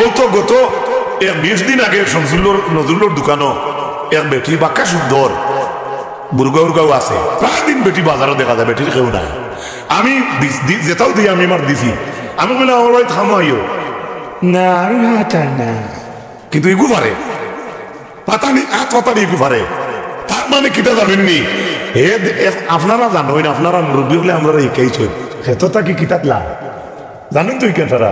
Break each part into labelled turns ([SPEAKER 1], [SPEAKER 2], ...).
[SPEAKER 1] ও তো গত 20 দিন আগে নজরুলোর দোকানও এক বেটি বাক্কা সুন্দর বুর্গাও আছে, প্রায় দিন বেটি বাজারও দেখা যায়, বেটির কেউ নাই। আমি যেটাও দিই আমি আমার দিছি, আমি বলে আমার বাড়ি থামাইও না না, কিন্তু এগু পারে পাতানি হাত পাতানি এগু পারে। তার মানে কিটা জানেননি, আপনারা জানেন, আপনারা মুরব্বী হলে আমরা একাইছ হেতটা কি কিতাতলা জানেন তো কেতারা।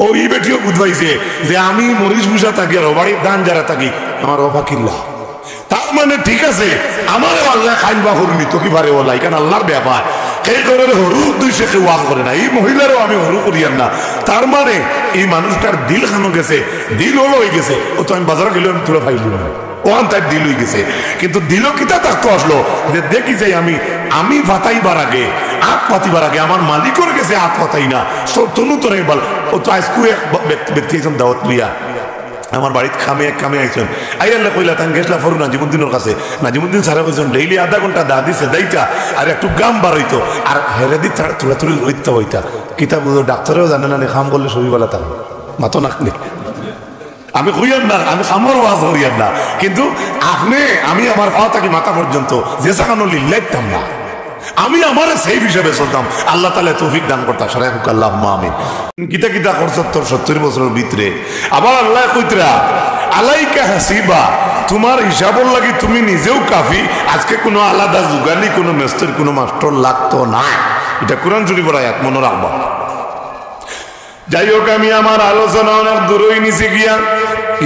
[SPEAKER 1] ও এই বেটিও বুঝবাইছে যে আমি মরিচ বুঝা থাকি আর বাড়ির দান যারা থাকি আমার অভা কিল্লা। তার মানে ঠিক আছে, আমার আল্লাহ খাইবা হরুনি তো কি পারে ওলা, এখানে আল্লাহর ব্যাপার। এই করে হরু উদ্দেশ্যে কেউ ওয়াজ করে না, এই মহিলারও আমি হরু করিয়ান না। তার মানে এই মানুষটার দিল খানো গেছে, দিল হলো হয়ে গেছে। ও তো আমি বাজারে গেলে আমি তুলে পাইলি না, ওখান তাই দিল হয়ে গেছে। কিন্তু দিল কিতা থাকতো আসলো যে দেখি যাই আমি পাতাইবার আগে হাত পাতিবার আগে আমার মালিকর গেছে হাত পাতাই না তনু তো নেই বল। ও তো আজকু এক ব্যক্তি আইছেন দাওয়াত লইয়া আমার বাড়িতে কামে আইছেন, আইয়াল্লা কইলা তান গেছলা ফরু নাজিমুদ্দিনের কাছে। নাজিমুদ্দিন সারা কইছেন ডেইলি আধা ঘন্টা দা দিছে দাইতা আর একটু গাম বার হইতো আর হেরে দি তুলাতুলি হইতে হইতা। কিতাব ডাক্তারেও জানে না খাম করলে শরীরবেলা তার মাতো নাকনি। আমি কইয়ার না, আমি খামর ওয়াজ করিয়ার না, কিন্তু আপনি আমি আমার পাওয়া থাকি মাথা পর্যন্ত যে সাকানো লিল্লাইতাম না, আমি আমার সেই হিসেবে চলতাম। আল্লাহ তাআলা তৌফিক দান করতা সারাই হুক আল্লাহুম্মা আমিন। কিতা করছ তোর 70 বছরের ভিতরে আবার আল্লাহ কইতরা আলাইকা হাসিবা, তোমার হিসাবর লাগি তুমি নিজেও কাফি। আজকে কোনো আলাদা যুগানি কোনো মেস্তর কোনো মাস্টার লাগতো না। এটা কোরআন শরীফের আয়াত, মনে রাখবা। যাই হোক, আমি আমার আলোচনা অনেক দূরই নিচে গিয়া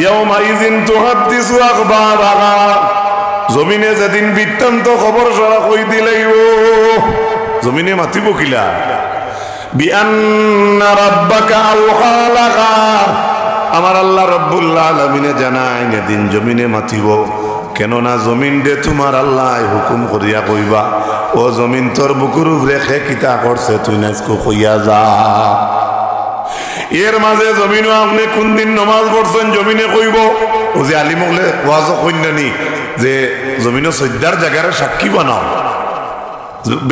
[SPEAKER 1] ইয়াউমাইযিন তুহাদ্দিসু আখবারাহা, জমিনে যেদিন বৃত্তান্ত খবর সরা কই দিলাইব, জমিনে মাতিব কিলা বিআন্না রাব্বাকা আওহা লাহা, আমার আল্লাহ রব্বুল আলামিনে জানায় এদিন জমিনে মাতিব। কেননা জমিন দে তোমার আল্লাহ হুকুম করিয়া কইবা, ও জমিন তোর বুকুর রেখে কিতা করছে তুই নাজকো কইয়া যা। এর মাঝে জমিনও আপনি কোন দিন নমাজ পড়ছেন জমিনে কইব। ও যে আলিম হলে ওয়াজ কইনানি যে জমিনও সৈদ্যার জায়গার সাক্ষী বানাও,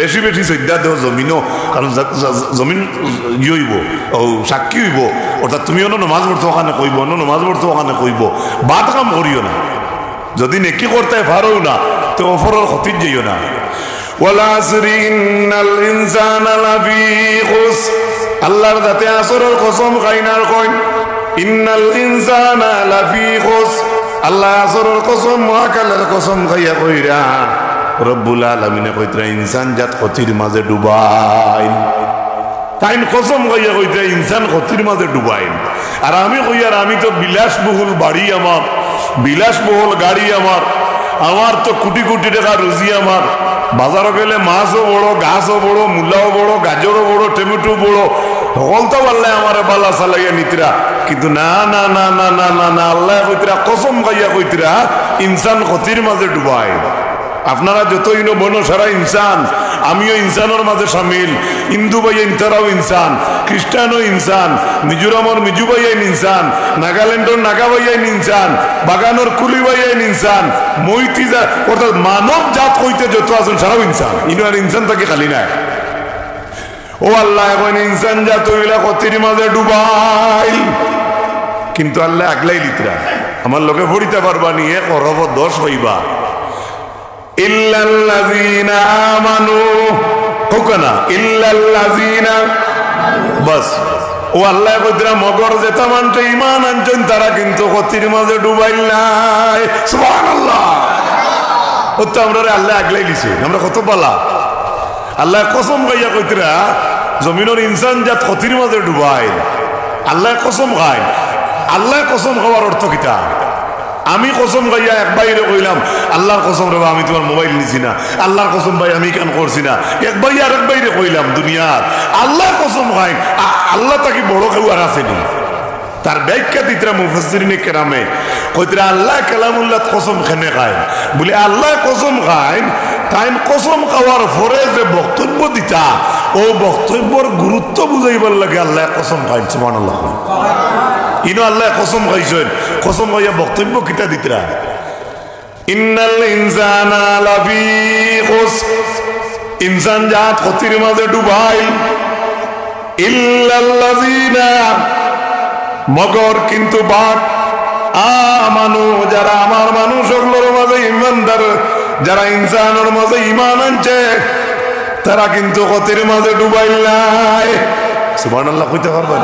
[SPEAKER 1] বেশি বেশি সৈদ্যা দেও জমিনও, কারণ জমিন হইব ও সাক্ষী হইব। অর্থাৎ তুমি অন্য নমাজ পড়তো ওখানে কইব, অন্য নমাজ পড়তো ওখানে কইব। বাদ কাম করিও না, যদি নেকি করতে পারো না তো অফরের ক্ষতির যাইও না। ওয়াল আসরি ইন্নাল ইনসানা লাফি খুসর, আল্লাহর জাতে আসরের কসম খাইনার কইন ইন্নাল ইনসানা লাফি খুসর, আল্লাহ আসরের কসম মহাকালের কসম খাইয়া কইরা রব্বুল আলামিনে কইতরা ইনসান জাত ক্ষতির মাঝে ডুবাইন। তাইন কসম খাইয়া কইতরা ইনসান ক্ষতির মাঝে ডুবাইন। আর আমি কইয়ার আমি তো বিলাসবহুল বাড়ি আমার, বিলাসবহুল গাড়ি আমার তো কোটি কোটি টাকা রুজি আমার। বাজারে গেলে মাছও বড়, গাছও বড়, মূলাও বড়, গাজরও বড়, টমেটো বড়, সকল তো পারলে আমার বালা চালাইয়া নিতরা। কিন্তু না না না না না না না, আল্লাহ কইতরা কসম খাইয়া কইতরা ইনসান ক্ষতির মাঝে ডুবাই। আপনারা যতই বনো সারা ইনসান, আমিও ইনসানের মাঝে সামিল। হিন্দু ভাইয়েন তারাও ইনসান, খ্রিস্টানও ইনসান, মিজোরামর মিজু ভাইয়েন ইনসান, নাগাল্যান্ডর নাগা ভাইয়েন ইনসান, বাগানোর কুলি ভাইয়েন ইনসান, মৈতি অর্থাৎ মানব জাত হইতে যত আছেন সারাও ইনসান। ইনো আর ইনসান তাকে খালি নাই। ও আল্লাহ এখন ইনসান জাত হইলা ক্ষতির মাঝে ডুবাই, কিন্তু আল্লাহ আগলাই লিতরা আমার লোকে ভরিতে পারবা নিয়ে করব 10 হইবা ইল্লাল্লাযীনা আমানু, হুকানা ইল্লাল্লাযীনা, বাস। ও আল্লাহ কইতরা মগর যেটা মানতে ঈমান আনছেন তারা কিন্তু ক্ষতির মাঝে ডুবাইল নাই। সুবহানাল্লাহ। ও তো আমরা আল্লাহ আগলাই দিছে, আমরা কত পালা। আল্লাহ কসম খাইয়া কইতরা জমিনের ইনসান জাত ক্ষতির মাঝে ডুবাইল। আল্লাহ কসম খায়। আল্লাহ কসম খাওয়ার অর্থ কিটা? আমি কসম গাইয়া এক বাইরে কইলাম আল্লাহর কসম রে আমি তোমার মোবাইল নিছি না, আল্লাহর কসম ভাই আমি কেন করছি না, এক ভাই আর এক বাইরে কইলাম দুনিয়ার। আল্লাহর কসম খাই, আল্লাহ তাকে বড় কেউ আর আসেনি। তার ব্যাখ্যা দিতরা মুফাসসিরিনে কেরামে কইতরা আল্লাহ কালামুল্লাহ কসম খেনে খায় বলে আল্লাহ কসম খায়। তাই কসম খাওয়ার পরে যে বক্তব্য দিতা ও বক্তব্যর গুরুত্ব বুঝাইবার লাগে আল্লাহ কসম খায়। সুবহানাল্লাহ। ইনো আল্লাহ কসম খাইছেন, কসম খাইয়া বক্তব্য কিতা দিতরা ইন্নাল ইনসানা লাফি খুসর, ইনসান জাত ক্ষতির মাঝে ডুবাইল। ইল্লাল্লাযীনা, মগর কিন্তু বাট আমানু যারা আমার মানুষ ওগুলোর মাঝে ইমানদার, যারা ইনসানের মাঝে ইমান আনছে তারা কিন্তু ক্ষতির মাঝে ডুবাইল নাই। সুবহানাল্লাহ কইতে পারবেন?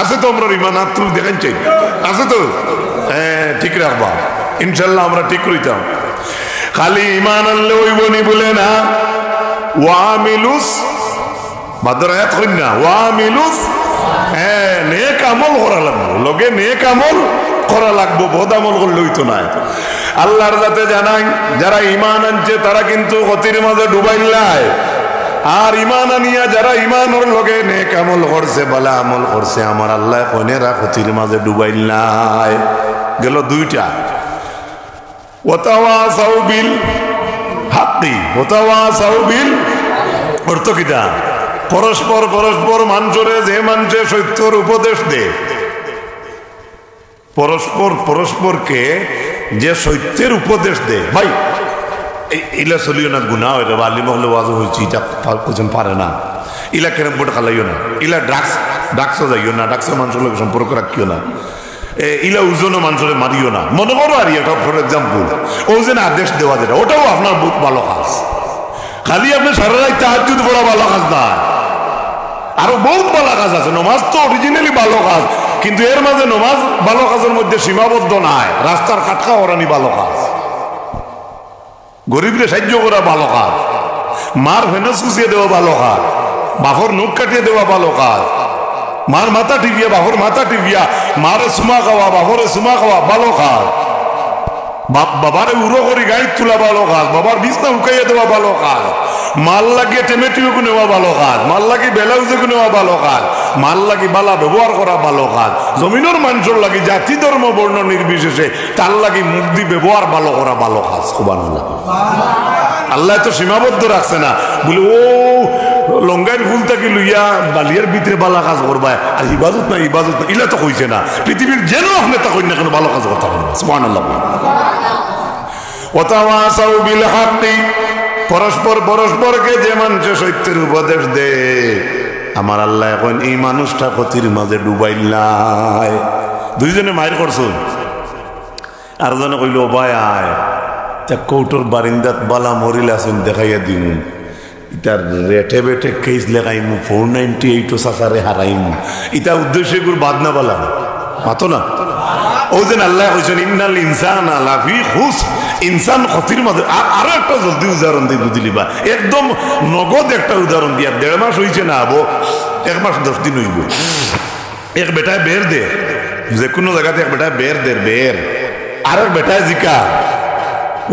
[SPEAKER 1] আছে তো আমরা ইমান হাত তুলে দেখেন চাই, আছে তো? হ্যাঁ, ঠিক রাখবা ইনশাল্লাহ, আমরা ঠিক করিতাম। খালি ইমান আনলে হইব নি বলে না, ওয়ামিলুস বাদরায়াত কইন না, ওয়ামিলুস, হ্যাঁ নেক আমল করা লাগবো, লগে নেক আমল করা লাগবো, বদ আমল করলে হইতো না। আল্লাহর যাতে জানাই যারা ইমান আনছে তারা কিন্তু ক্ষতির মাঝে ডুবাইল নাই, আর ইমান আনিয়া যারা ইমানের লগে নেক আমল করছে, ভালো আমল করছে, আমার আল্লাহ কইনেরা ক্ষতির মাঝে ডুবাইল নাই। গেল দুইটা, ওয়াতাওয়াসাউ বিল হাক্কি, ওয়াতাওয়াসাউ বিল অর্থ কিটা? পরস্পর পরস্পর মানুষরে যে মানুষে সত্যর উপদেশ দে, পরস্পর পরস্পরকে যে সত্যের উপদেশ দে, ভাই ইলা চলিও না, গুনাহ হইলে আলিম হলে ওয়াজ হয়েছি, এটা কোজন পারে না, ইলা কেরম বোর্ড খালাইও না, ইলা ড্রাগসও যাইও না, ড্রাগসের মানুষের লোক সম্পর্ক রাখিও না, ইলা ওজনও মানুষের মারিও না। মনে করো আর এটা ফর এক্সাম্পল ও যে আদেশ দেওয়া যেটা, ওটাও আপনার বহুত ভালো কাজ, খালি আপনি সারা রাত তাহাজ্জুদ পড়া ভালো কাজ না, আরো বহুত ভালো কাজ আছে। নমাজ তো অরিজিনালি ভালো কাজ, কিন্তু এর মাঝে নমাজ ভালো কাজের মধ্যে সীমাবদ্ধ নাই। রাস্তার কাটকা ওরানি ভালো কাজ, গরিবরে সাহায্য করা ভালো কাজ, মার ফেনস কুচিয়ে দেওয়া ভালো কাজ, বাফর নখ কাটিয়ে দেওয়া ভালো কাজ, মার মাথা টিপিয়া বাফর মাথা টিপিয়া মারে সুমা খাওয়া বাফরে সুমা খাওয়া ভালো কাজ, বাবারে উড়ো করি গাড়ি তোলা ভালো কাজ, বাবার বিছনা উকাইয়া দেওয়া ভালো কাজ, মাল লাগিয়ে টেমেটিও নেওয়া ভালো কাজ, মাল লাগি বেলাউজে নেওয়া ভালো কাজ, মাল লাগি বালা ব্যবহার করা ভালো কাজ, জমিনের মানুষের লাগি জাতি ধর্ম বর্ণ নির্বিশেষে তার লাগি মুক্তি ব্যবহার ভালো করা ভালো কাজ। সুবহানাল্লাহ। আল্লাহ তো সীমাবদ্ধ রাখছে না, বলে ও লঙ্গাইয়ের ফুল থাকি লইয়া বালিয়ার ভিতরে ভালো কাজ করবা, আর ইবাদত না ইবাদত না, ইলা তো কইছে না। পৃথিবীর যেন আপনি তা কই না কেন ভালো কাজ করতে হবে। সুবহানাল্লাহ। ওয়াতাওয়াসাউ বিল হাক্কি, পরস্পর পরস্পরকে যে মানুষে সত্যের উপদেশ দে, আমার আল্লাহ এখন এই মানুষটা ক্ষতির মাঝে ডুবাইল নাই। দুইজনে মায়ের করছুন, আর জনে কইল ভাই আয় তা কৌটোর বারিন্দাত বালা মরিল আছেন দেখাইয়া দিন, ইটার রেটে বেটে কেস লেখাইমু, 498 সাসারে হারাইমু, ইটা উদ্দেশ্যে গুর বাদ না বালা মাতো না। ও যেন আল্লাহ কইছেন ইন্নাল ইনসানা লাফি খুসর, ইনসান ক্ষতির মাঝে। আরো একটা জলদি উদাহরণ দিই বুঝলিবা, একদম নগদ একটা উদাহরণ দিয়া। 1.5 মাস হয়েছে না আবো, 1 মাস 10 দিন হইব। এক বেটায় বের দে, যে কোনো জায়গাতে এক বেটায় বের দে, বের আর এক বেটায় জিকা,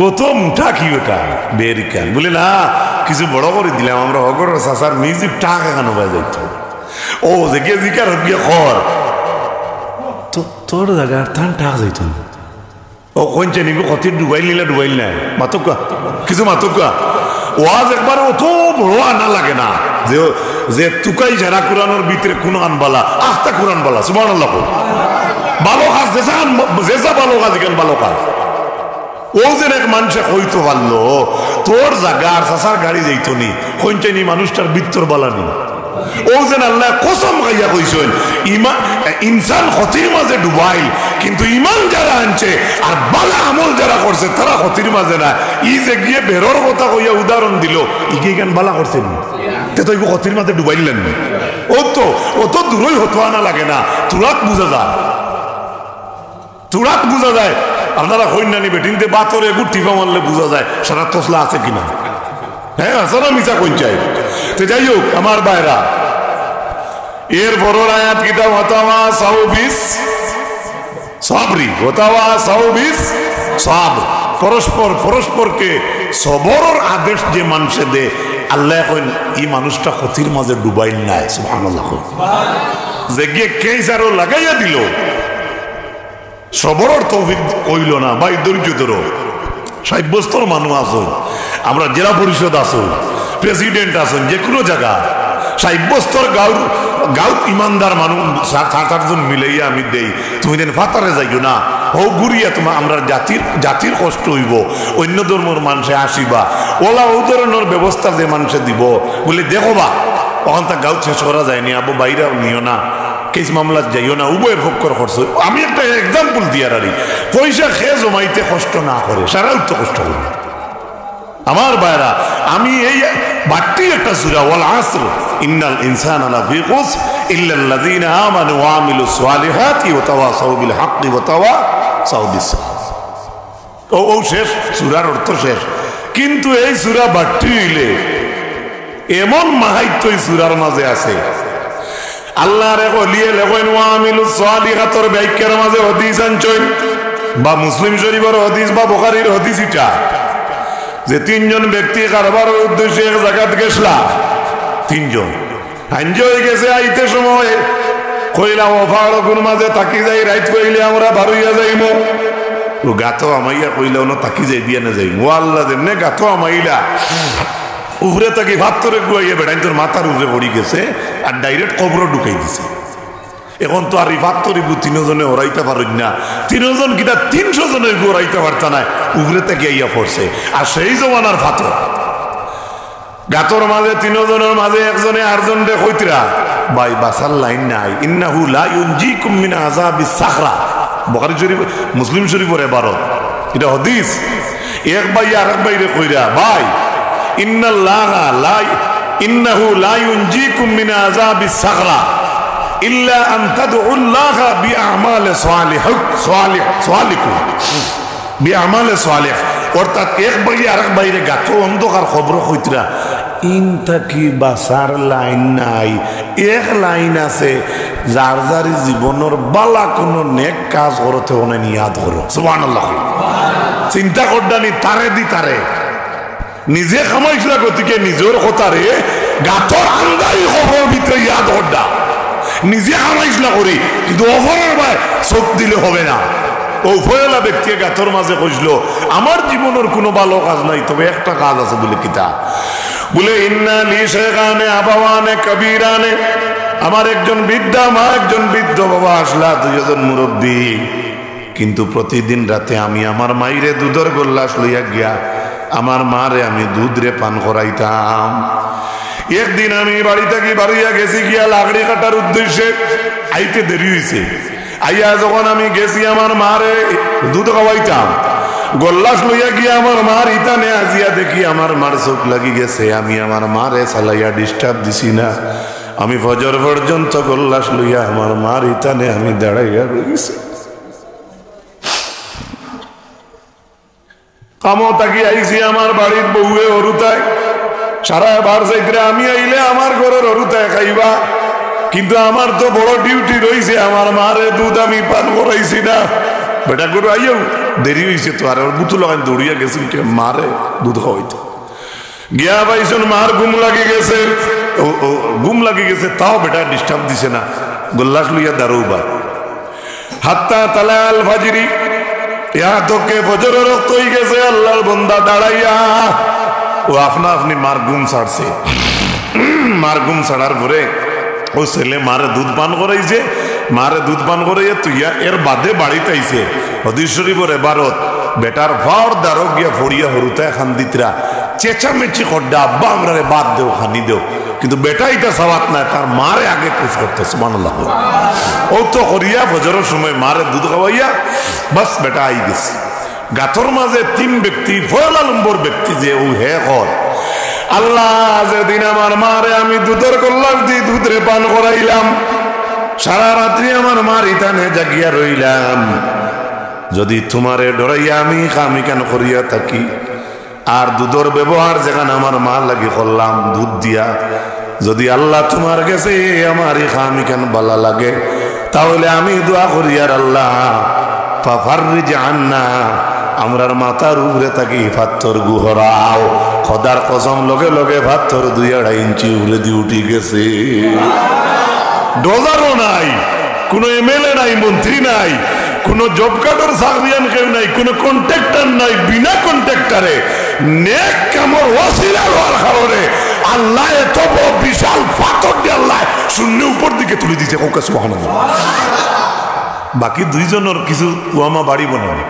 [SPEAKER 1] ও তো মুঠা কি ওটা বেরিকা, বলে না কিছু বড় করে দিলাম আমরা, অগর চাষার মিউজিক টাকা কেন বাজ যাইত, ও যে গিয়ে জিকার গিয়ে খর তো তোর জায়গার থান টাকা যাইত, ও কইছে নিবি ক্ষতি ডুবাইল নিলে ডুবাইল নাই, মাতকা কিছু মাতকা ওয়াজ একবার অত বড় আনা লাগে না, যে যে তুকাই যারা কোরআনের ভিতরে কোন আনবালা আস্তা কোরআন বালা। সুবহানাল্লাহ। ভালো কাজ যেসা ভালো কাজ এখানে ভালো কাজ, ও যে এক মানুষে কইতে পারলো তোর জায়গা আর চাষার গাড়ি যাইতো নি, কইছে নি মানুষটার বৃত্তর বালা নি, ও যেন আল্লাহ কসম খাইয়া কইছেন ইনসান ক্ষতির মাঝে ডুবাইল, কিন্তু ইমান যারা আনছে আর বালা আমল যারা করছে তারা ক্ষতির মাঝে না। ই যে গিয়ে বেরোর কথা কইয়া উদাহরণ দিল, ইগে গান বালা করছেন তো ক্ষতির মাঝে ডুবাইলেন, ও তো দূরই হতো আনা লাগে না, তুরাত বুঝা যায়, তুরাত বুঝা যায়। আপনারা কন্যানি বেটিনতে বাতরে গুটিফা মারলে বোঝা যায় সারা তসলা আছে কিনা। হ্যাঁ সারা মিশা কোন চাই। তো যাই হোক আমার ভাইরা, এর বড় আয়াত কিতাব ওয়াতাওয়াসাউ বিস সাবরি, ওয়াতাওয়াসাউ বিস সাবর, পরস্পর পরস্পরকে সবরের আদেশ যে মানুষে দে, আল্লাহ কইন এই মানুষটা ক্ষতির মাঝে ডুবাইল নাই। সুবহানাল্লাহ। যে গিয়ে কেসারও লাগাইয়া দিল, সবরের তৌফিক কইল না ভাই, ধৈর্য ধরো। সাব্যস্তর মানুষ আসুন, আমরা জেলা পরিষদ আসুন, প্রেসিডেন্ট আসুন, যে কোনো জায়গা সাব্যস্তর গাঁত ইমানদার মানুষ 7-8 মিলাইয়া আমি দেই, তুমি দেন ফাতারে যাইও না, ও ঘুরিয়া তোমার আমরা জাতির কষ্ট হইব, অন্য ধর্মের মানুষে আসিবা, ওলা ও ধরনের ব্যবস্থা যে মানুষে দিব বলে দেখো বা ওখান তা গাঁত শেষ করা যায়নি, আবু বাইরা নিও না, কেস মামলাত যাইও না, উভয়ের পক্ষর খরচ। আমি একটা এক্সাম্পল দিয়ার আরি, পয়সা খেয়ে জমাইতে কষ্ট না করে সারা তো কষ্ট করবে। আমার ভাইরা, আমি এই বাট্টি একটা সূরা ওয়াল আসর ইন্নাল ইনসানা লাফি খুসর ইল্লাল্লাযীনা আমানু ওয়া আমিলুস সালিহাতি ওয়া তাওয়াসাউ বিল হাক্কি ওয়া তাওয়াসাউ বিস সাবর। ও শেষ, সূরার অর্থ শেষ। কিন্তু এই সূরা বাট্টি হইলে এমন মাহাত্ম্য এই সূরার মাঝে আছে। আল্লাহর এক ওলিয়ে লেখেন ওয়া আমিলুস সালিহাতর ব্যাখ্যার মাঝে হাদিস আনছেন, বা মুসলিম শরীফের হাদিস বা বুখারীর হাদিস, এটা যে তিনজন ব্যক্তি কারবারের উদ্দেশ্যে এক জায়গাত গেছলা, তিনজন আঞ্জ হয়ে গেছে, আইতে সময় কইলা ও ফাড়গুর মাঝে তাকি যাই, রাইত কইলে আমরা বারুইয়া যাইমু। ও গাতো আমাইয়া কইলা ওনো তাকি যাই বিয়া না যাইমু। ও আল্লাহ যেমনে গাতো আমাইলা উপরে তাকি ভাতরে গুয়াইয়া বেড়াই তোর মাথার উপরে পড়ি গেছে আর ডাইরেক্ট কবর ঢুকাই দিছে। এখন তো আর রিফাত্তরিবু তিনজনে ওরাইতে পারেন না, তিনজন কিনা 300 জনের গু ওরাইতে পারত না, উপরে থেকে ইয়া পড়ছে। আর সেই জমানার ফাতর গাতর মাঝে তিনজনের মাঝে একজনে আরজন রে কইতরা ভাই বাসার লাইন নাই, ইন্নাহু লা ইউনজিকুম মিন আযাবিস সাখরা। বুখারী শরীফ, মুসলিম শরীফের ইবারত, এটা হাদিস। এক ভাই আরেক ভাইরে কইরা ভাই ইন্নাল্লাহা লা ইন্নাহু লা ইউনজিকুম মিন আযাবিস সাখরা ইল্লা আন তাদউল্লাহ বিআমাল সালিহিকুম বিআমাল সালিহ। অর্থাৎ এক ভাই আরেক ভাইরে গাতো অন্ধকার খবর কইতরা ইনতা কি বাসার লাইন নাই, এক লাইন আছে, যার যার জীবনের বালা কোনো নেক কাজ করতে ওনে নিয়াদ করো। সুবহানাল্লাহ। চিন্তা করডানি তারে দি তারে নিজে খামাইছলা, গতিকে নিজের কথারে গাতর আন্দাই খবর ভিতরে ইয়াদ করডা নিজে খামাইছলা করি, কিন্তু অফরের ভাই চোখ দিলে হবে না। ও ভয়লা ব্যক্তি গাতর মাঝে কইছিল আমার জীবনের কোনো ভালো কাজ নাই, তবে একটা কাজ আছে। বলে কিতা? বলে ইন্না লি শাইখানে আবাওয়ানে কবিরানে, আমার একজন বৃদ্ধা মা, একজন বৃদ্ধ বাবা আসলা, দুইজন মুরব্বী। কিন্তু প্রতিদিন রাতে আমি আমার মাইরে দুধের গোল্লাস লইয়া গিয়া আমার মারে আমি দুধ রে পান করাইতাম। একদিন আমি বাড়ি থেকে বাড়িয়া গেছি গিয়া লাকড়ি কাটার উদ্দেশ্যে, আইতে দেরি হয়েছে। আইয়া যখন আমি গেছি আমার মারে দুধ খাওয়াইতাম, গোল্লাস লইয়া গিয়া আমার মার ইতানে আজিয়া দেখি আমার মার চোখ লাগি গেছে। আমি আমার মারে চালাইয়া ডিস্টার্ব দিছি না, আমি ফজর পর্যন্ত গোল্লাস লইয়া আমার মার ইতানে আমি দাঁড়াইয়া রয়েছি। কামো তাকি আইছি আমার বাড়ির বউয়ে অরুতায়, সারা বার যাইতে আমি আইলে আমার ঘরের অরুতায় খাইবা, কিন্তু আমার তো বড় ডিউটি রয়েছে, আমার মারে দুধ আমি পান করাইছি না। বেটা করে আইও দেরি হয়েছে তো, আর বুতু লাগাই দৌড়িয়া গেছি মারে দুধ খাওয়াইতে গিয়া পাইছেন মার ঘুম লাগি গেছে, ঘুম লাগি গেছে, তাও বেটা ডিস্টার্ব দিছে না, গোল্লাস লইয়া দাঁড়ৌবা। হাত্তা তালাল ফাজিরি, ইয়া তোকে ফজর রক্ত হয়ে গেছে, আল্লাহর বন্দা দাঁড়াইয়া ও আপনা আপনি মার ঘুম ছাড়ছে। মার ঘুম ছাড়ার পরে ও ছেলে মারে দুধ পান করাইছে, মারে দুধ পান করাইয়া তুইয়া এর বাদে বাড়িতে আইছে। হাদিস শরীফের ইবারত, বেটার ভার দারক গিয়া ফড়িয়া হরুতায় খান্দিতরা চেঁচামেচি করডা, আব্বা আমরা বাদ দেও, খানি দেও, কিন্তু বেটা এটা সাবাত না, তার মারে আগে খুশ করতে। সুবহানাল্লাহ। ও তো করিয়া ফজরের সময় মারে দুধ খাওয়াইয়া বাস বেটা আই গেছে। গাথর মাঝে 3 ব্যক্তি, ফয়লা নম্বর ব্যক্তি যে ও হে কর আল্লাহ, যেদিন আমার মারে আমি দুধের কল্লাস দিয়ে দুধ রে পান করাইলাম, সারা রাত্রি আমার মার ইতানে জাগিয়া রইলাম, যদি তোমারে ডরাইয়া আমি কামি কেন করিয়া থাকি, আর দুধের ব্যবহার যেখানে আমার মা লাগি করলাম দুধ দিয়া, যদি আল্লাহ তোমার গেছে আমার কামি কেন বালা লাগে, তাহলে আমি দোয়া করি আর আল্লাহ ফাফাররিজ আন্না, আমরার মাথার উপরে থাকি পাথর গুহরাও। খোদার কসম, লগে লগে পাথর 2-2.5 ইঞ্চি উপরে দিয়ে উঠি গেছে। ডলারও নাই, কোনো এমএলএ নাই, মন্ত্রী নাই, কোনো জব কার্ডের চাকরিয়ান কেউ নাই, কোনো কন্ট্রাক্টর নাই, বিনা কন্ট্রাক্টরে নেক কামর ওয়াসিলা হওয়ার কারণে আল্লাহ এত বড় বিশাল পাথর দিয়ে আল্লাহ শূন্য উপর দিকে তুলে দিয়েছে। সুবহানাল্লাহ। বাকি 2 জনের কিছু ওয়ামা বাড়ি বানাবে,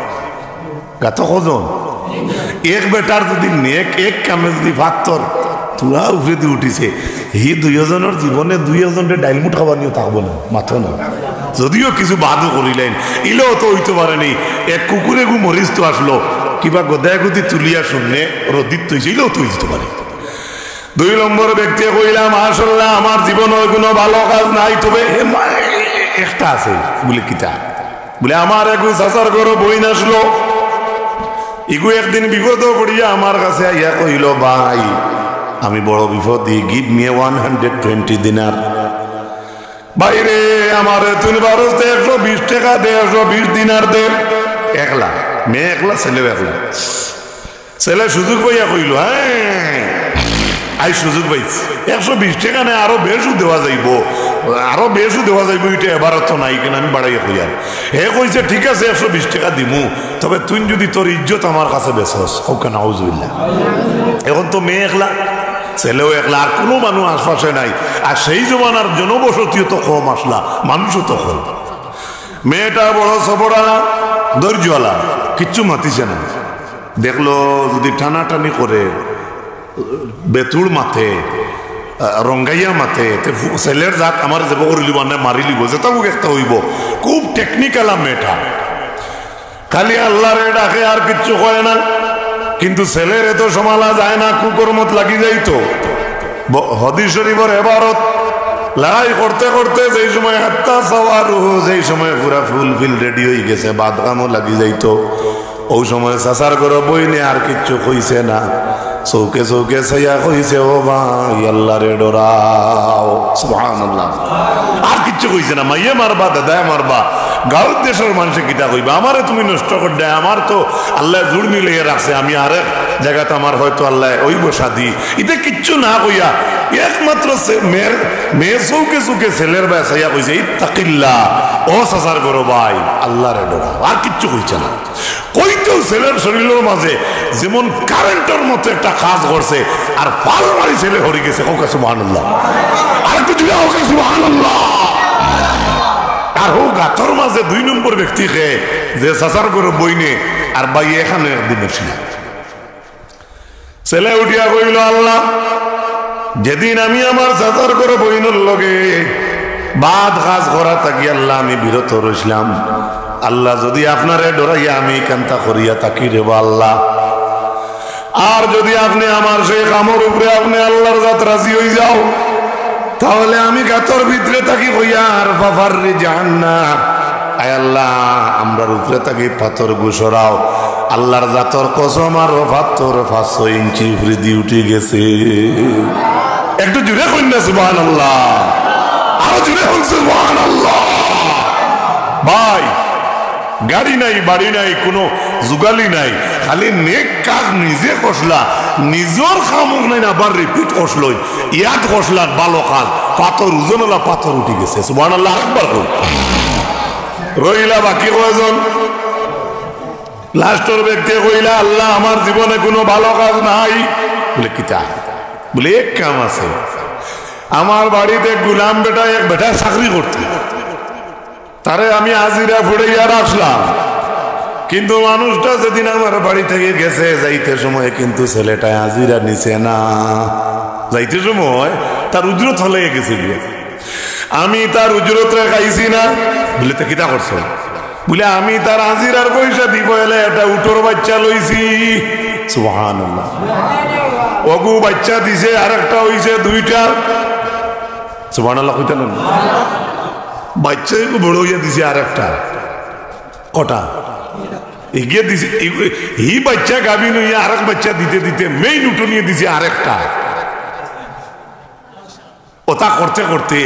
[SPEAKER 1] গাত কজন এক বেটার যদি নেক এক কামে যদি পাথর তোরা উপরে দিয়ে উঠিছে হি দুইজনের জীবনে দুইজনের ডাইলমুট খাবার নিয়ে থাকবো না মাথো না যদিও কিছু বাদও করিলেন ইলেও তো হইতে পারেনি এক কুকুরে গু মরিচ তো আসলো কিবা গদায় গদি তুলিয়া শুনলে রদিত তৈছে ইলেও তো হইতে পারে 2 নম্বর ব্যক্তি কইলাম আসলে আমার জীবনের কোনো ভালো কাজ নাই তবে একটা আছে বলে কিতা বলে আমার একু চাচার ঘর বই আসলো ইগু একদিন বিপদ পড়িয়া আমার কাছে আইয়া কইল ভাই আমি বড় বিপদ গিভ মি 120 দিনার বাইরে আমার তুমি 120 টাকা দে 120 দিনার দে একলা মেয়ে একলা ছেলে একলা ছেলে সুযোগ পাইয়া কইল হ্যাঁ আই সুযোগ পাইছি 120 টাকা নেই আরো বেশও দেওয়া যাইব এটা এবার তো নাই কেন আমি বাড়াইয়া কইয়া হে কইছে ঠিক আছে 120 টাকা দিমু তবে তুই যদি তোর ইজ্জত আমার কাছে বেচস ওকে নাউজুবিল্লাহ এখন তো মেয়ে একলা ছেলেও একলা আর কোনো মানুষ আশপাশে নাই আর সেই জমানার জনবসতিও তো কম আসলা মানুষও তো কম মেয়েটা বড় সবরানা ধৈর্যওয়ালা কিচ্ছু মাতিছে না দেখলো যদি টানাটানি করে বেতুর মাথে রঙ্গাইয়া মাথে ছেলের জাত আমার যাব করিলিব না মারিলিব যেটা একটা হইব খুব টেকনিক্যাল মেয়েটা খালি আল্লাহরে ডাকে আর কিচ্ছু কয় না কিন্তু ছেলের এত সমালা যায় না কুকর্মত লাগি যাইতো হাদিস শরীফের ইবারত লড়াই করতে করতে যেই সময় হাত্তা সাওয়ারু যেই সময় পুরা ফুল রেডি হয়ে গেছে বাদগামও লাগি যাইতো ওই সময় চাচার ঘর বইনে আর কিচ্ছু কইছে না চৌকে চৌকে ছাইয়া কইছে ও ভাই আল্লাহ রে ডরাও সুবহানাল্লাহ আর কিচ্ছু কইছে না মাইয়ে মারবা দাদায় মারবা গাঁর দেশের মানুষে কিতা কইবা আমারে তুমি নষ্ট কর দেয় আমার তো আল্লাহ জুড় মিলিয়ে রাখছে আমি আরেক জায়গাতে আমার হয়তো আল্লাহ ওই বসা দি এটা কিচ্ছু না কইয়া একমাত্র মেয়ে চৌকে চৌকে ছেলের ভাই ছাইয়া কইছে ইত্তাকিল্লাহ ও চাচার ঘর ভাই আল্লাহ রে ডরাও আর কিচ্ছু কইছে না কইতেও ছেলের শরীরের মাঝে যেমন কারেন্টের মতো একটা কাজ করছে আর পাল মারি ছেলে হরি গেছে ওকে সুবহানাল্লাহ আর কিছু ওকে সুবহানাল্লাহ আর ও গাতর মাঝে 2 নম্বর ব্যক্তিকে যে চাচার ঘর বইনে আর ভাই এখানে একদিন ছিল ছেলে উঠিয়া কইল আল্লাহ যেদিন আমি আমার চাচার ঘর বইনের লগে বাদ কাজ করা থাকি আল্লাহ আমি বিরত রইছিলাম আল্লাহ যদি আপনারে ডরাইয়া আমি কান্তা করিয়া তাকি রে আল্লাহ আর যদি আপনি আমার সেই কামর উপরে আপনি আল্লাহর জাত রাজি হয়ে যাও তাহলে আমি গাতর ভিতরে থাকি কইয়া আর বাবার রে জাহান্নাম আয় আল্লাহ আমরার উপরে থাকি পাথর গুসরাও আল্লাহর জাতর কসম আর পাথর 500 ইঞ্চি উপরে দিয়ে উঠে গেছে একটু জুড়ে কইন না সুবহানাল্লাহ আরো জুড়ে কইন সুবহানাল্লাহ ভাই গাড়ি নাই বাড়ি নাই কোনো জুগালি নাই খালি নেক কাজ নিজে কষলা নিজের খামুক নাই না আবার রিপিট কষল ইয়াদ কষলার ভালো কাজ পাথর ওজনওয়ালা পাথর উঠে গেছে সুবহানাল্লাহ একবার কই রইলা বাকি কয়জন লাস্টের ব্যক্তি কইলা আল্লাহ আমার জীবনে কোনো ভালো কাজ নাই বলে কিতা বলে এক কাম আছে আমার বাড়িতে গুলাম বেটা এক বেটা চাকরি করতে তারে আমি আজিরা ফুড়াইয়া রাখলাম কিন্তু মানুষটা যেদিন আমার বাড়ি থেকে গেছে যাইতে সময় কিন্তু ছেলেটা আজিরা নিছে না যাইতে সময় তার উজরত হলে গেছে আমি তার উজরত খাইছি না বলে তো কিতা করছো বলে আমি তার আজিরার পয়সা দিব এলে একটা উটোর বাচ্চা লইছি সুবহানাল্লাহ ওগু বাচ্চা দিছে আর একটা হইছে 2টা সুবহানাল্লাহ কইতেন বাচ্চা বড় হইয়া দিছে আর একটা কটা এগিয়ে দিছে এই বাচ্চা গাবি নইয়া আর এক বাচ্চা দিতে দিতে মেইন উঠো নিয়ে দিছে আর একটা ওটা করতে করতে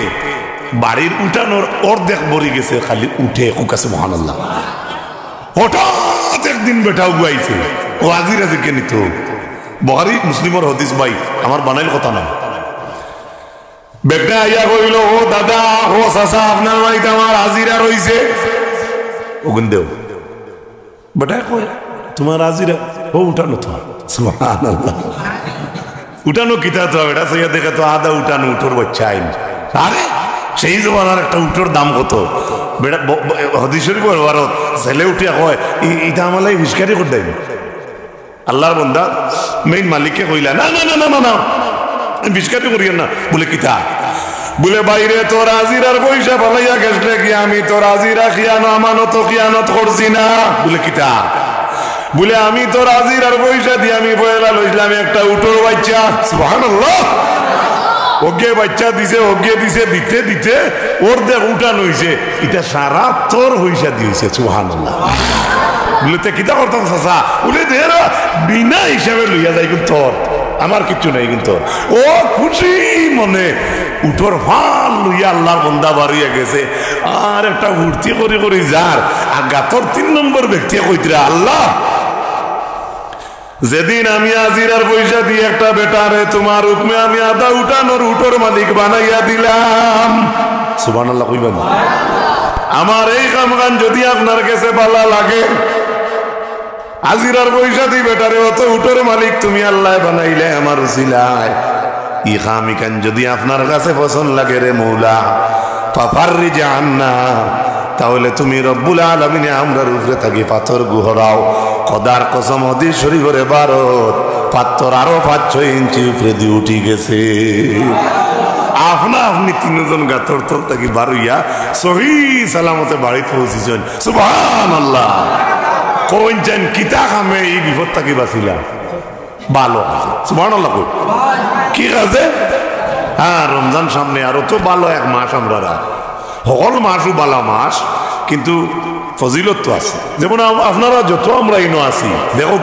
[SPEAKER 1] বাড়ির উঠানোর অর্ধেক ভরে গেছে খালি উঠে কুকা সুবহানাল্লাহ হঠাৎ একদিন বেটা উগাইছে ও আজির আজিকে নিত বুখারী মুসলিমের হাদিস ভাই আমার বানাইল কথা না বেটা আইয়া কইল ও দাদা ও চাচা আপনার বাড়িতে আমার আজিরা রইছে ওগুন দেও বেটা কই তোমার আজিরা ও উঠানো তো সুবহানাল্লাহ উঠানো কিতা তো বেটা সইয়া দেখে তো আদা উঠানো উঠোর বাচ্চা আইন আরে সেই জমানার একটা উঠোর দাম কত বেটা হাদিস শরীফের ভারত ছেলে উঠিয়া কয় ইটা আমালাই ভিস্কারি করে দেয় আল্লাহর বান্দা মেইন মালিককে কইলা না না না না না বিস্কাতি করিয়েন না। বলে কিতা? বলে বাইরে তোর আজিরার পয়সা পালাইয়া গেছলে কি আমি তোর আজিরা খিয়ানো আমানত খিয়ানত করছি না? বলে কিতা? বলে আমি তোর আজিরার পয়সা দিয়ে আমি পয়লা লইছিলাম একটা উটোর বাচ্চা। সুবহানাল্লাহ। ওকে বাচ্চা দিছে, ওকে দিছে, দিতে দিতে ওর দেখ উঠান হইছে, এটা সারা তোর হইসা দিয়েছে। সুবহানাল্লাহ। বলে তে কিতা করতাম চাচা? বলে দেরা বিনা হিসাবে লইয়া যাই কিন্তু তোর, আমার কিচ্ছু নাই কিন্তু। ও খুশি মনে উঠোর ফাল লইয়া আল্লাহর বন্দা বাড়িয়া গেছে। আর একটা উঠতি করে করে যার আর গাতর 3 নম্বর ব্যক্তি কইতরা, আল্লাহ যেদিন আমি আজিরার পয়সা দিয়ে একটা বেটারে তোমার হুকমে আমি আদা উঠানোর উটোর মালিক বানাইয়া দিলাম। সুবহানাল্লাহ কইবেন। আমার এই কামগান যদি আপনার কাছে ভালো লাগে, আজিরার পয়সা দি বেটারে অত উটোর মালিক তুমি আল্লাহ বানাইলে আমার উসিলায়, ই খামিকান যদি আপনার কাছে পছন্দ লাগে রে মৌলা ফাফাররিজ আন্না, তাহলে তুমি রব্বুল আলামিনে আমরার উপরে থাকি পাথর গুহরাও। খোদার কসম হাদিস শরীফের ভারত পাথর আরো 5-6 ইঞ্চি উপরে দিয়ে উঠি গেছে। আপনি 3 জন গাতর তোর থাকি বারুইয়া সহি সালামতে বাড়িতে পৌঁছিছেন। সুবহানাল্লাহ। কোন জান কিতা খামে এই বিপদ থাকি বাঁচিলা ভালো। সুবহানাল্লাহ। কি কাজে? হ্যাঁ, রমজান সামনে, আরো তো ভালো 1 মাস। আমরা সকল মাসও বালা মাস, কিন্তু ফজিলত তো আছে। যেমন আপনারা যত আমরা ইনো আছি, দেখো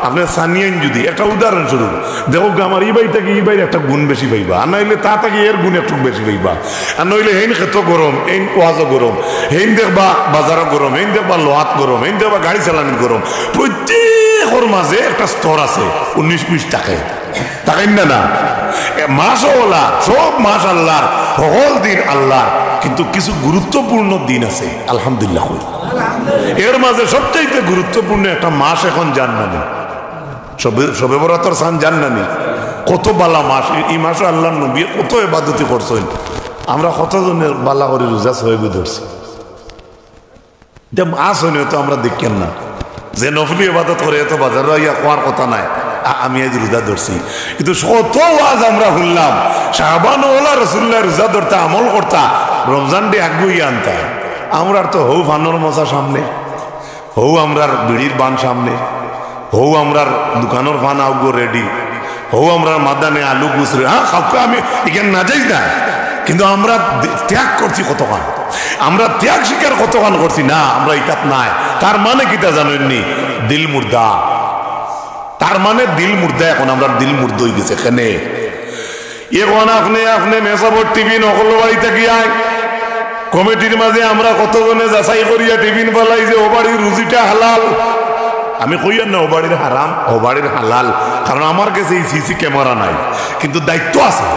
[SPEAKER 1] আপনার সানিয়ান যদি একটা উদাহরণস্বরূপ দেখো, আমার এই বাড়ি থেকে এই বাড়ির একটা গুণ বেশি পাইবা, আর নইলে তা থেকে এর গুণ একটু বেশি পাইবা। আর নইলে হেন ক্ষেত গরম, হেন ওয়াজও গরম, হেন দেখবা বাজারও গরম, হেন দেখবা লোহাত গরম, হেন দেখবা গাড়ি চালানি গরম। প্রত্যেকের মাঝে একটা স্তর আছে 19-20 টাকায় তাকাইন না। মাসও ওলা, সব মাস আল্লাহর, সকল দিন আল্লাহর, কিন্তু কিছু গুরুত্বপূর্ণ দিন আছে। আলহামদুলিল্লাহ। এর মাঝে সবচাইতে গুরুত্বপূর্ণ একটা মাস এখন জান্নানি, সবে বরাতর সান জান্নানি। কত বালা মাস এই মাসে আল্লাহর নবী কত ইবাদতি করছেন। আমরা কতজনের বালা করে রোজা সহিবু ধরছি, মাস হইনি তো আমরা দেখেন না যে নফলি ইবাদত করে এত বাজারে ইয়া কোয়ার কথা নাই। আমি আজ রোজা ধরছি, কিন্তু শত ওয়াজ আমরা শুনলাম শাবান ওলা রাসূলুল্লাহ রোজা ধরতে আমল করতা, রমজান ডে আগুই আনতা। আমরার তো হৌ ভানোর মশা সামনে, হৌ আমরার বিড়ির বান সামনে, হৌ আমরার দোকানের ফান আউগো রেডি, হৌ আমরার মাদানে আলু গুসরে। হ্যাঁ, কাউকে আমি এখানে না যাই না, কিন্তু আমরা ত্যাগ করছি কতক্ষণ, আমরা ত্যাগ স্বীকার কতক্ষণ করছি না, আমরা ইটাত নাই। তার মানে কিটা জানেননি? দিল মুর্দা। তার মানে দিল মুর্দা। এখন আমরা দিল মুর্দ হয়ে গেছে। এখানে এখন আপনি মেসাবর টিভি নকল বাড়িতে গিয়ে কমিটির মাঝে আমরা কতজনে যাচাই করিয়া টিফিন পালাই যে ও বাড়ির রুজিটা হালাল। আমি কইয়া না ও বাড়ির হারাম, ও বাড়ির হালাল, কারণ আমার কাছে এই সিসি ক্যামেরা নাই, কিন্তু দায়িত্ব আছে,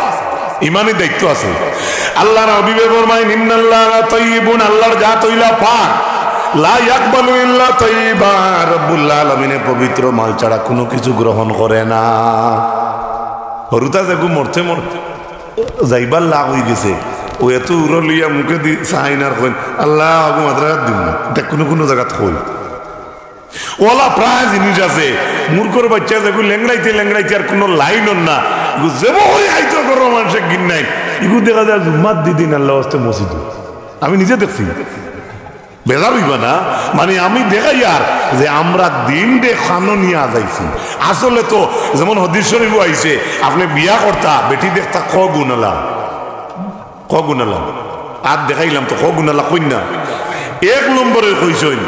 [SPEAKER 1] ইমানি দায়িত্ব আছে। আল্লাহর হাবিবে ফরমায় ইন্নাল্লাহা তাইয়্যিবুন, আল্লাহর জাত হইলা পাক, লা ইয়াকবালু ইল্লা তাইয়্যিবা, রব্বুল আলামিন পবিত্র মাল ছাড়া কোনো কিছু গ্রহণ করে না। হরুতা যাগু মরতে যাইবার লাগ হয়ে গেছে, ও এত উড়ো লইয়া মুখে দি চাইনার কইন আল্লাহ আগু মাদ্রাসাত দিন না, এটা কোনো কোনো জায়গাত কই ওলা প্রায় জিনিস আছে। মূর্খর বাচ্চা যেগুলো লেংড়াইতে আর কোনো লাইন না, যেব ওই আইতো করো মানুষের গিন নাই, এগুলো দেখা যায় জুম্মাত দিদিন আল্লাহ হস্তে মসজিদ। আমি নিজে দেখছি, বেজার হইবা না, মানে আমি দেখাই আর যে আমরা দিন দে খানো নিয়ে যাইছি। আসলে তো যেমন হাদিস শরীফ আইছে, আপনি বিয়া করতা বেটি দেখতা ক গুণালা আর দেখাইলাম তো ক গুণালা কই না। 1 নম্বরে কইছেন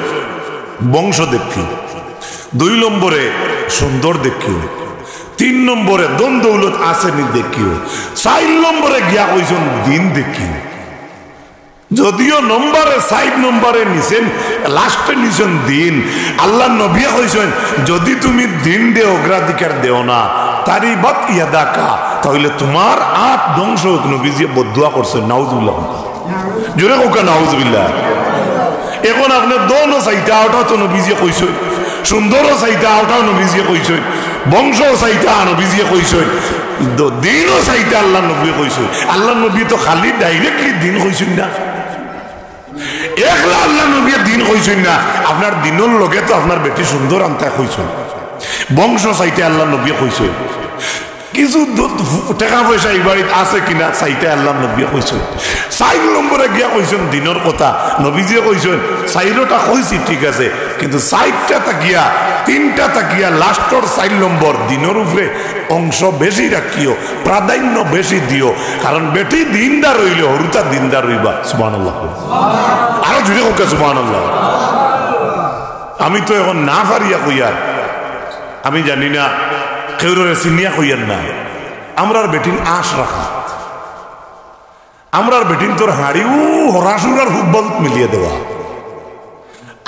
[SPEAKER 1] বংশ দেখি, 2 নম্বরে সুন্দর দেখিও, 3 নম্বরে দন দৌলত আসেনি দেখিও, 4 নম্বরে গিয়া কইছেন দিন দেখিও। যদিও নম্বরে 4 নম্বরে নিছেন, লাস্টে নিছেন দিন। আল্লাহ নবী কইছেন যদি তুমি দিন দে অগ্রাধিকার দেও না, তারি বাত ইয়াদাকা, তাহলে তোমার 8 ধ্বংস হোক। নবীজি বদদুয়া করছেন, নাউজুবিল্লাহ, জোরে কোকা নাউজুবিল্লাহ। এখন আপনি দোনো চাইটা ওটাও তো নবীজি কইছেন, সুন্দরও চাইটা ওটাও নবীজি কইছেন, বংশ চাইটা নবীজি কইছেন, দিনও চাইটা আল্লাহ নবী কইছেন। আল্লাহ নবী তো খালি ডাইরেক্টলি দিন কইছেন না, একলা আল্লাহ নবী দিন কইছেন না, আপনার দিনের লগে তো আপনার বেটি সুন্দর আনতে কইছেন, বংশ চাইতে আল্লাহ নবী কইছেন। কিছু টাকা পয়সা এই বাড়িতে আছে কিনা চাইতে আল্লাহ নবী কইছেন 4 নম্বরে গিয়া কইছেন দিনের কথা নবীজিয়ে কইছেন 4টা কইছি ঠিক আছে কিন্তু 4টা তাকিয়া 3টা তাকিয়া লাস্টর 4 নম্বর দিনের উপরে অংশ বেশি রাখিও প্রাধান্য বেশি দিও কারণ বেটি দিনদার হইলে হরুতা দিনদার হইবা সুবহানাল্লাহ আরো জুড়ে হোক সুবহানাল্লাহ আমি তো এখন না পারিয়া কইয়ার আমি জানি না কেউরে সিনিয়া কইয়ার না আমরার বেটিন আশ রাখা আমরার বেটিন তোর হাড়িও হরাসুর আর ফুটবল মিলিয়ে দেওয়া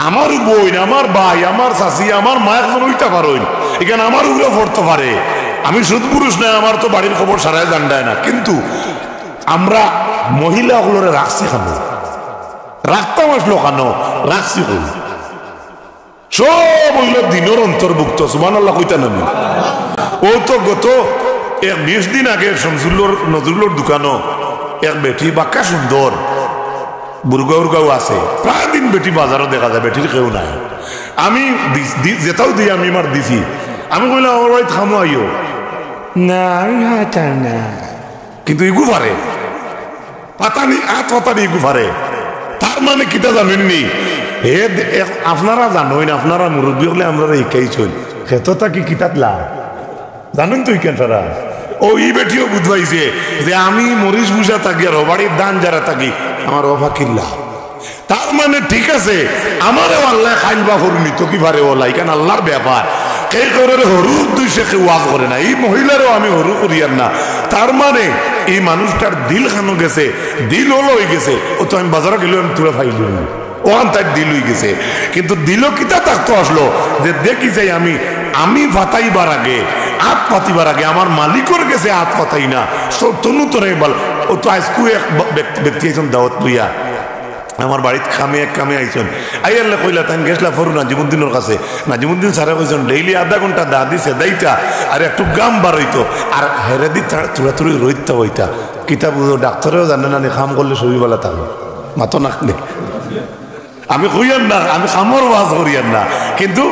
[SPEAKER 1] আমার বোন আমার ভাই আমার চাষি আমার মা একজন ওইটা পারইন এখানে আমার উপরে পড়তে পারে আমি সুদপুরুষ নাই আমার তো বাড়ির খবর সারাই জানডায় না কিন্তু আমরা মহিলা গুলোরে রাখছি কেন রাখতাম আসলো কেন রাখছি কই সব হইল দিনের অন্তর্ভুক্ত সুবহানাল্লাহ কইতা নামি ও তো গত 20 দিন আগে নজরুলোর দোকানও এক বেটি বাক্কা সুন্দর বুরগাও আছে প্রায় দিন বেটি বাজারও দেখা যায় বেটির কেউ নাই আমি যেটাও দিই আমি আমার দিছি আমি কইলাম আমার বাড়ি থামো আইও না না কিন্তু ইগু পারে পাতানি আত পাতানি ইগু পারে তার মানে কিতা জানেননি আপনারা জানেন আপনারা মুরব্বী হলে আমরা শিখাইছেন ক্ষেত্রটা কি কিতাত লাভ জানেন তো কেন সারা ও ই বেটিও বুঝবাইছে যে আমি মরিচ বুঝা থাকি আর বাড়ির দান যারা থাকি আমার অভা কিল্লা তার মানে ঠিক আছে আমারও আল্লাহ খাইবা করুনি তো কি পারে ওলা এখানে আল্লাহর ব্যাপার এই করে হরু উদ্দেশ্যে কেউ ওয়াজ করে না এই মহিলারও আমি হরু করিয়ার না তার মানে এই মানুষটার দিল খানো গেছে দিল হলো হয়ে গেছে ও তো আমি বাজারে গেলে আমি তুলে ফাইলি ওখান তার দিল হয়ে গেছে কিন্তু দিল কিতা থাকতো আসলো যে দেখি যাই আমি ফাতাইবার আগে আত পাতিবার আগে আমার মালিকর গেছে আত পাতাই না তনু তোরে বল ও তো আজকু এক ব্যক্তি আইছেন দাওয়াত লইয়া আমার বাড়িতে কামে আইছেন আইয়াল্লা কইলা তাই গেছলা ফরু নাজিমুদ্দিনের কাছে নাজিমুদ্দিন স্যারে কইছেন ডেইলি আধা ঘন্টা দা দিছে দাইটা আর একটু গাম বার হইতো আর হেরে দি তুড়াতুড়ি রইতা হইতা কিতাব ডাক্তারেও জানে না খাম করলে শরীরবেলা থাকবে মাতো নাকলে আমি কইয়ার না আমি খামর ওয়াজ করিয়ার না কিন্তু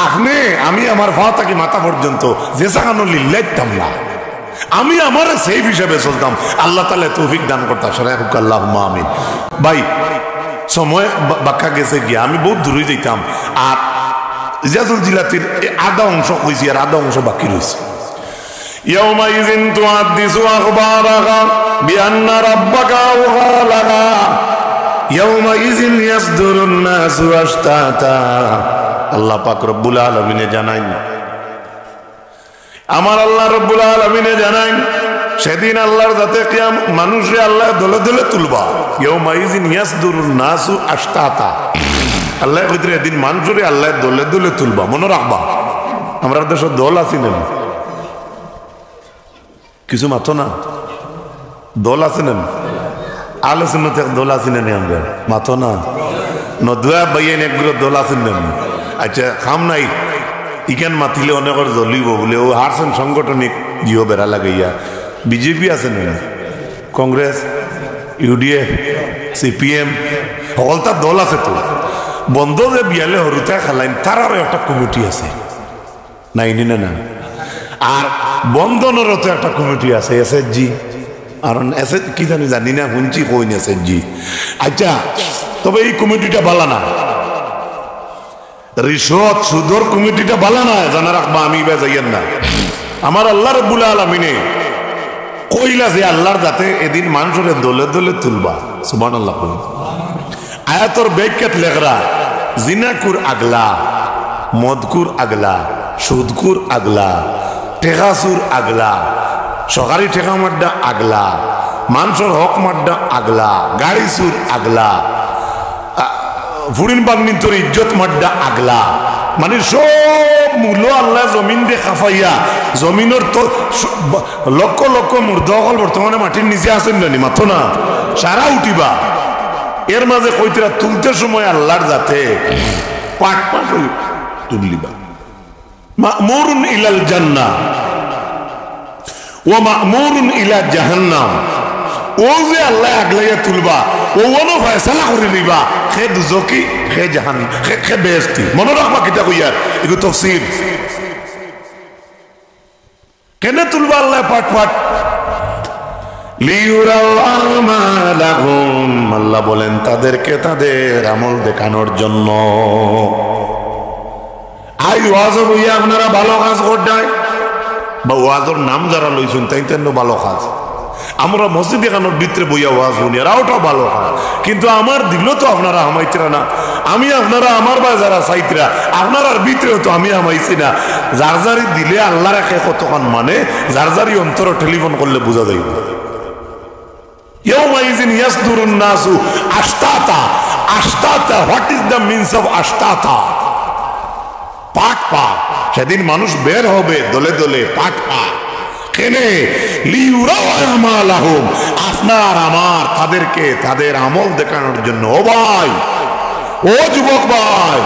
[SPEAKER 1] আপনি আমি আমার ভা থাকি মাথা পর্যন্ত যে সাকানো লিল্লাইতাম না আমি আমার সেফ হিসাবে চলতাম আল্লাহ তাআলা তৌফিক দান করতা সারা হুক আল্লাহুম্মা আমিন ভাই সময় বাক্কা গেছে গিয়া আমি বহুত দূরে যাইতাম আর ইজাজুল জিলাতির আধা অংশ কইছি আর আধা অংশ বাকি রইছে ইয়াউমাইযিন তুহাদ্দিসু আখবারাহা বিআন্না রাব্বাকা আওহালাহা ইয়াউমাইযিন ইয়াসদুরুন নাসু আশতাতা আল্লাহ পাক রব্বুল আলামিনে জানাই আমার আল্লাহ রব্বুল আলামিনে জানাই সেদিন আল্লাহর যাতে কিয়াম মানুষে আল্লাহ দলে দলে তুলবা ইয়াউমাইযিন ইয়াসদুরুন নাসু আশতাতা আল্লাহ কইতে এদিন মানুষরে আল্লাহ দলে দলে তুলবা মনে রাখবা আমরা দেশ দল আছি না কিছু মাতো না দল আছে না আলোচনাতে দল আছে না আমরা মাতো না নদুয়া বাইয়েন একগুলো দল আছেন না আচ্ছা খাম নাই ইখান মাতিলে অনেকের জ্বলিব বলে ও হারছেন সাংগঠনিক জিও বেড়া লাগাইয়া বিজেপি আছে না কংগ্রেস ইউডিএফ সিপিএম সকলটা দল আছে তো বন্ধ যে বিয়ালে হরুতা খালাইন তারারও একটা কমিটি আছে নাইনি না আর বন্ধনেরও তো একটা কমিটি আছে এসএসজি আর এসএস কি জানি না শুনছি কইন এসএসজি আচ্ছা তবে এই কমিটিটা ভালো না রিশওয়াত সুদর কমিটিটা ভালো না জানা রাখবা আমি বা যাইয়েন না আমার আল্লাহ রাব্বুল আলামিনে কইলা যে আল্লাহর যাতে এদিন মানুষের দলে দলে তুলবা সুবহানাল্লাহ আয়াতর ব্যাখ্যাত লেখরা জিনাকুর আগলা মদকুর আগলা সুদকুর আগলা টেকাসুর আগলা সরকারি ঠেকা মাড্ডা আগলা মানুষের হক মাড্ডা আগলা গাড়ি সুর আগলা ফুরিন বাগনিন তোর ইজ্জত মাড্ডা আগলা মানে সব মূল্য আল্লাহ জমিন দিয়ে খাফাইয়া জমিনের তো লক্ষ লক্ষ মূর্ধকল বর্তমানে মাটির নিচে আছেন নানি মাথো না সারা উঠিবা এর মাঝে কইতরা তুলতে সময় আল্লাহর যাতে পাট পাট তুললিবা মা'মুরুন ইলাল জান্নাহ ওয়া মা'মুরুন ইলা জাহান্নাম ও যে আল্লাহ আগলাইয়া তুলবা ও ওনো ফয়সালা করে নিবা খে দুজকি খে জাহান্নাম খে বেহেশতি মনে রাখবা কিতা কইয়ার এগো তাফসীর কেন তুলবা আল্লাহ পাট পাট? আল্লাহ বলেন তাদেরকে তাদের আমল দেখানোর জন্য। আই ওয়াজ বইয়া আপনারা ভালো কাজ করতেন বা ওয়াজের নাম যারা লইছেন তাই তেন ভালো কাজ। আমরা মসজিদ এখানোর ভিতরে বইয়া ওয়াজ শুনি আর ওটাও ভালো কাজ, কিন্তু আমার দিল তো আপনারা হামাইতরা না, আমি আপনারা আমার বা যারা চাইতরা আপনার আর ভিতরেও তো আমি হামাইছি না। যার যারি দিলে আল্লাহ রাখে কতক্ষণ মানে, যার যারি অন্তর টেলিফোন করলে বোঝা যাইব। সেদিন মানুষ বের হবে দলে দলে পাট পাট। কেনে? আপনার আমার তাদেরকে তাদের আমল দেখানোর জন্য। ও ভাই, ও যুবক ভাই,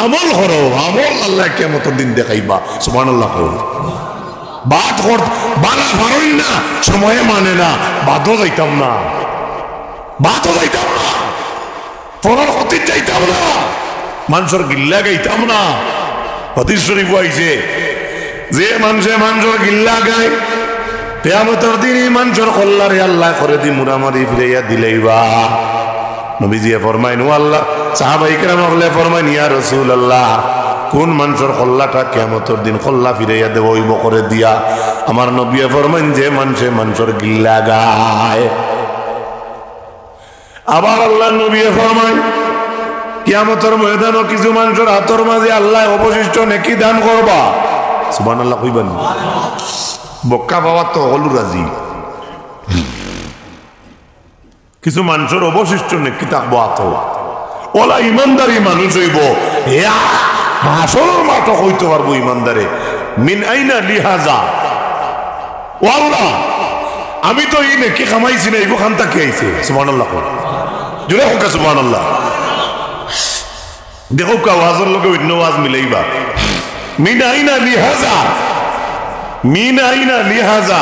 [SPEAKER 1] আমল করো, আমল আল্লাহ কিয়ামত দিন দেখাইবা। সুবহানাল্লাহ। বাদ বালা পারই না, সময়ে মানে না, বাদও যাইতাম না, বাদও যাইতাম না, পরের হতে যাইতাম না, মানুষের গিল্লা গাইতাম না। হাদিস শরীফ আইছে যে মানুষের গিল্লা গায় কিয়ামতের দিন মানুষের কল্যাণে আল্লাহ করে দি মুরামারি ফিরাইয়া দিলেইবা। নবীজি ফরমাইন, ও আল্লাহ, সাহাবায়ে কেরাম বলে ফরমাইন, ইয়া রাসূলুল্লাহ, কোন মানুষের কল্লাটা কিয়ামতের দিন কল্লা ফিরাইয়া দেব হইব করে দিয়া? আমার নবী ফরমাইন, যে মানুষের গিল্লা গায়। আবার আল্লাহ নবী ফরমাইন, কিয়ামতের ময়দানে কিছু মানুষের হাতের মাঝে আল্লাহ অবশিষ্ট নেকি দান করবা। সুবহানাল্লাহ কইবেন। বক্কা বাবা তো হলু রাজি। কিছু মানুষের অবশিষ্ট নেকি থাকবো আত, ওলা ইমানদারি মানুষ হইব। আসল মাঠক হইতে পারবো ইমানদারে। মিন আইনা লিহাজা, ও আল্লাহ, আমি তো এই নেকি কামাইছি না, এইগো খান তাকে আইছে। সুবহানাল্লাহ জোরে হোক সুবহানাল্লাহ। দেখো ওয়াজের লগে অন্য ওয়াজ মিলাইবা। মিন আইনা লিহাজা, মিন আইনা লিহাজা,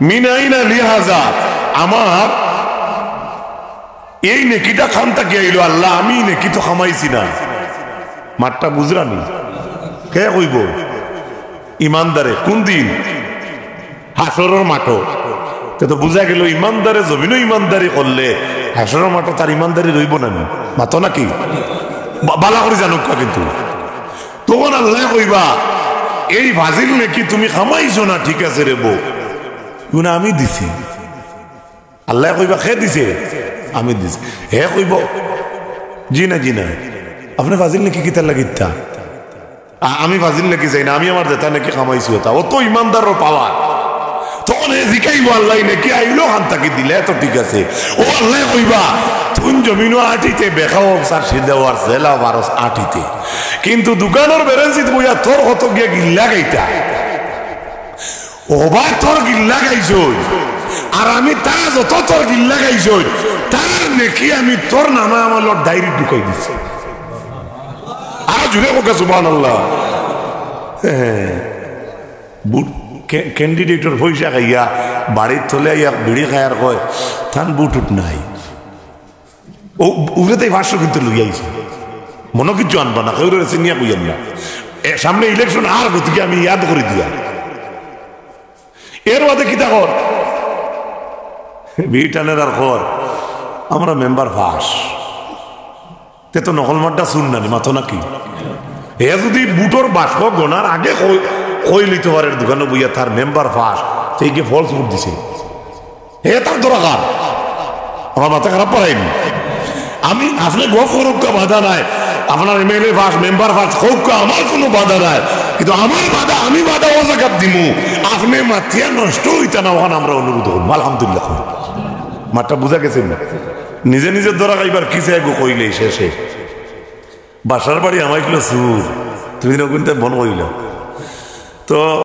[SPEAKER 1] মিন আইনা লিহাজা, আমার এই নেকিটা খান তাকে আইলো আল্লাহ, আমি নেকি তো খামাইছি না। মাঠটা বুঝরানি কে কইব? ইমানদারে। কোন দিন? হাসরের মাঠো। তো বুঝা গেল ইমানদারে জমিনও ইমানদারি করলে হাসরের মাঠে তার ইমানদারি রইব না, মাতো নাকি? বালা করে জানুক। কিন্তু তখন আল্লাহ কইবা, এই ভাজিল নাকি তুমি খামাইছো না, ঠিক আছে রে বউ, না আমি দিছি। আল্লাহ কইবা, খে দিছে? আমি দিছি। হে কইব, জি না জি না, আপনি ফাজিল নাকি কিতার লাগিতা? আমি ফাজিল নাকি চাই না, আমি আমার দেতা নাকি খামাইছি। ওটা অত ইমানদারও পাওয়ার। তখন হে জিকাইব আল্লাহ নাকি আইলো হান তাকে দিলে তো ঠিক আছে। ও আল্লাহ কইবা, তুন জমিনও আটিতে বেখাও সার সিদ্ধেওয়ার জেলা বারস আটিতে, কিন্তু দোকানের বেরেন্সিত বইয়া তোর কত গিয়া গিল্লা গাইতা। ওবা তোর গিল্লা গাইছ, আর আমি তারা যত তোর গিল্লা গাইছ তার নাকি আমি তোর নামে আমার ডায়েরি ঢুকাই দিচ্ছি। আর জুড়ে হোক সুবহানাল্লাহ। ক্যান্ডিডেটর পয়সা খাইয়া বাড়ির থলে আইয়া বিড়ি খায়ার কয় থান বুট উঠ নাই, ও উড়েতে 500 কিন্তু লইয়া আইছে, মনে কিছু আনবা না, কেউ চিনিয়া কইয়ান না। সামনে ইলেকশন আর গতিকে আমি ইয়াদ করে দিয়া এর বাদে কিতা কর বিটানের আর কর আমরা মেম্বার ফাঁস তে তো নকল মাঠটা শুন না মাথো নাকি? এ যদি বুটোর বাস্ক গোনার আগে কই লিতে পারে দোকানে বইয়া তার মেম্বার ফাঁস থেকে ফলস ভোট দিছে, এ তার দরকার। আমার মাথা খারাপ পড়াইনি আমি, আপনি গফ করুক বাধা নাই, আপনার এমএলএ ফাঁস মেম্বার ফাঁস হোক, আমার কোনো বাধা নাই, কিন্তু আমার বাধা আমি বাধা ও জায়গা দিমু, আপনি মাথিয়া নষ্ট হইতে না ওখানে আমরা অনুরোধ করবো। আলহামদুলিল্লাহ মাঠটা বুঝা গেছে না? নিজে নিজের ধরা খাইবার কিসে গো কইলে শেষে বাসার বাড়ি আমাইছিল সুর, তুমি কিন্তু বন কইল তো